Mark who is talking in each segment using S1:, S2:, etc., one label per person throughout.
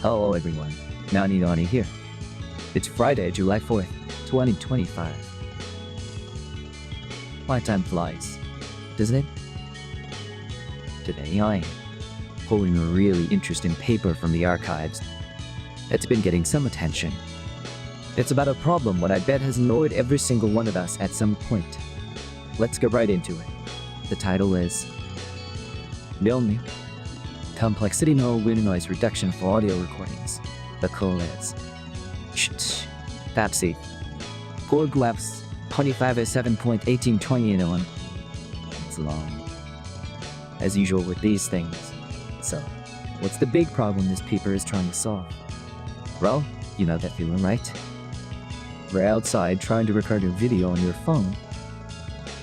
S1: Hello everyone, Nani here. It's Friday, July 4th, 2025. My time flies, doesn't it? Today I'm pulling a really interesting paper from the archives. It's been getting some attention. It's about a problem what I bet has annoyed every single one of us at some point. Let's get right into it. The title is Milne Complexity No Wind Noise Reduction for Audio Recordings. The call is Tapsi 4 graphs 25:7.1820 It's long, as usual with these things. So, what's the big problem this paper is trying to solve? Well, you know that feeling, right? We're outside trying to record a video on your phone.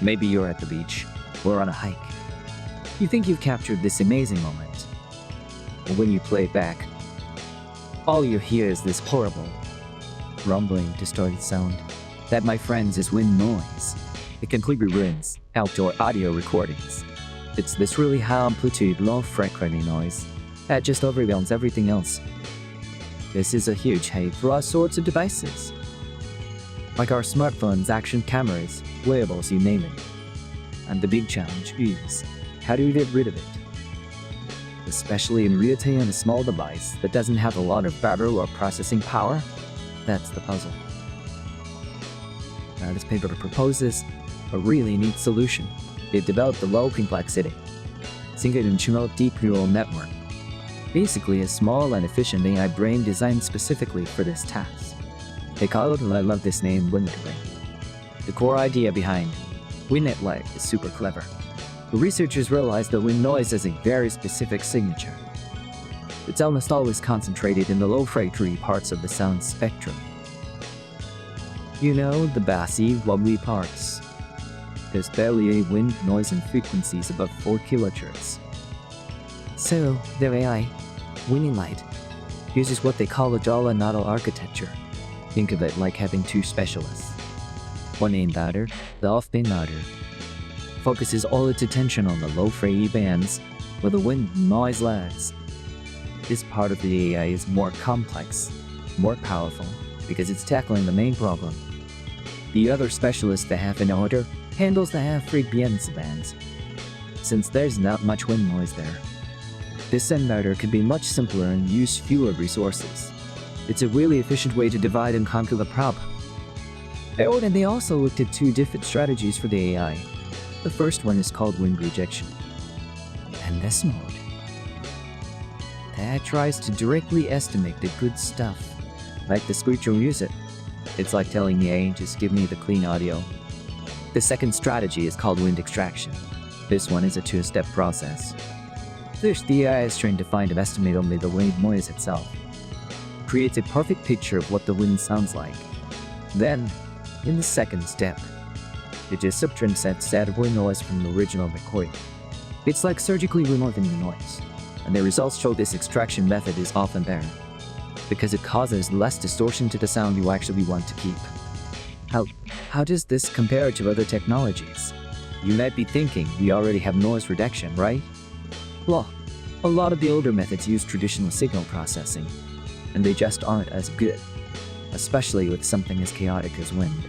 S1: Maybe you're at the beach or on a hike. You think you've captured this amazing moment. But when you play it back, all you hear is this horrible, rumbling, distorted sound that, my friends, is wind noise. It completely ruins outdoor audio recordings. It's this really high amplitude, low frequency noise that just overwhelms everything else. This is a huge hate for all sorts of devices, like our smartphones, action cameras, wearables, you name it. And the big challenge is, how do we get rid of it? Especially in reality on a small device that doesn't have a lot of battery or processing power? That's the puzzle. Now this paper proposes a really neat solution. It developed a low complexity, single-dimensional deep neural network. Basically a small and efficient AI brain designed specifically for this task. They call it, and I love this name, WindNet Brain. The core idea behind WindNet Lite is super clever. The researchers realized that wind noise has a very specific signature. It's almost always concentrated in the low frequency parts of the sound spectrum. You know, the bassy, wobbly parts. There's barely any wind noise in frequencies above 4 kHz. So, their AI, WindNet Lite, uses what they call a dollar nodal architecture. Think of it like having two specialists. One in louder, the off-band louder, focuses all its attention on the low frequency bands where the wind noise lags. This part of the AI is more complex, more powerful, because it's tackling the main problem. The other specialist, the half-band order, handles the half-frequency bands, since there's not much wind noise there. This end louder could be much simpler and use fewer resources. It's a really efficient way to divide and conquer the problem. Oh, and they also looked at two different strategies for the AI. The first one is called wind rejection. And this mode, that tries to directly estimate the good stuff, like the spiritual music. It's like telling the AI, just give me the clean audio. The second strategy is called wind extraction. This one is a two-step process. First, the AI is trained to find and estimate only the wind noise itself. Creates a perfect picture of what the wind sounds like. Then, in the second step, it just subtracts that wind noise from the original recording. It's like surgically removing the noise, and the results show this extraction method is often better, because it causes less distortion to the sound you actually want to keep. How does this compare to other technologies? You might be thinking we already have noise reduction, right? Well, a lot of the older methods use traditional signal processing, and they just aren't as good, especially with something as chaotic as wind.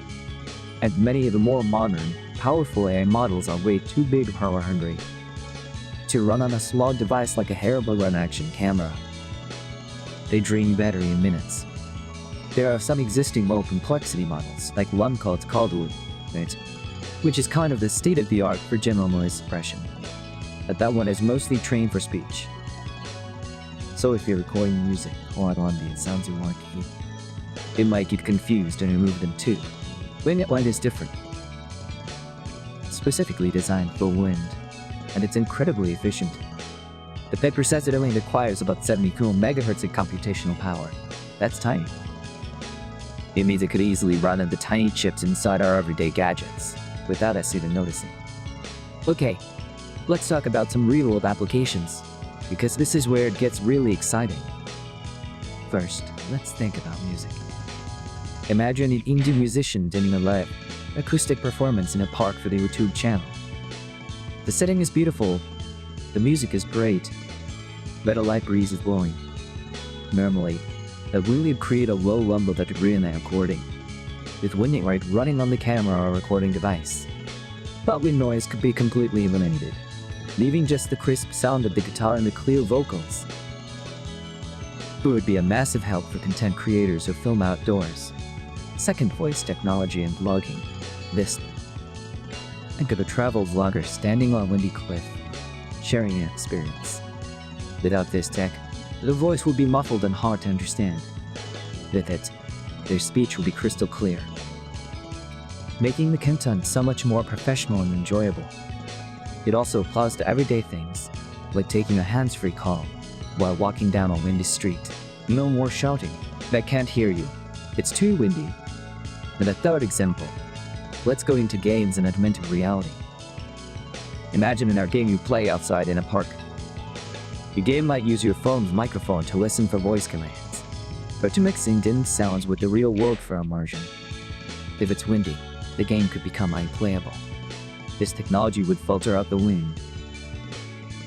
S1: And many of the more modern, powerful AI models are way too big and power hungry to run on a small device like a hair-run action camera. They drain battery in minutes. There are some existing low complexity models, like one called Caldwell, which is kind of the state-of-the-art for general noise suppression. But that one is mostly trained for speech. So if you're recording music or ambient sounds you want to keep, it might get confused and remove them too. WindNet Lite is different. It's specifically designed for wind, and it's incredibly efficient. The paper says it only requires about 70 MHz of computational power. That's tiny. It means it could easily run on the tiny chips inside our everyday gadgets, without us even noticing. Okay, let's talk about some real-world applications, because this is where it gets really exciting. First, let's think about music. Imagine an indie musician doing a live acoustic performance in a park for the YouTube channel. The setting is beautiful, the music is great, but a light breeze is blowing. Normally, that will create a low rumble that would ruin the recording, with wind noise running on the camera or recording device. But wind noise could be completely eliminated, leaving just the crisp sound of the guitar and the clear vocals. It would be a massive help for content creators who film outdoors. Second, voice technology and vlogging. This. Think of a travel vlogger standing on a windy cliff, sharing an experience. Without this tech, the voice would be muffled and hard to understand. With it, their speech will be crystal clear, making the content so much more professional and enjoyable. It also applies to everyday things, like taking a hands-free call while walking down a windy street. No more shouting, "I can't hear you. It's too windy." And a third example. Let's go into games and augmented reality. Imagine an game you play outside in a park. Your game might use your phone's microphone to listen for voice commands, or to mix in sounds with the real world for immersion. If it's windy, the game could become unplayable. This technology would filter out the wind,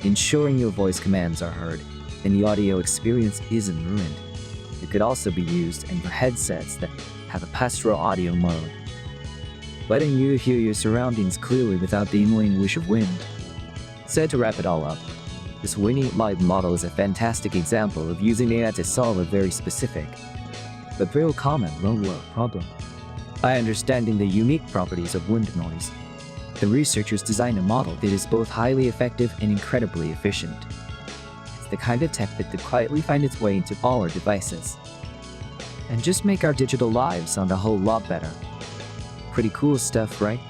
S1: ensuring your voice commands are heard and the audio experience isn't ruined. It could also be used for headsets that have a pastoral audio mode, letting you hear your surroundings clearly without the annoying whoosh of wind. So to wrap it all up, this windy light model is a fantastic example of using AI to solve a very specific, but very common real-world problem. By understanding the unique properties of wind noise, the researchers designed a model that is both highly effective and incredibly efficient. It's the kind of tech that could quietly find its way into all our devices, and just make our digital lives sound a whole lot better. Pretty cool stuff, right?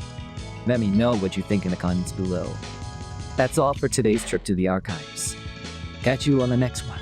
S1: Let me know what you think in the comments below. That's all for today's trip to the archives. Catch you on the next one.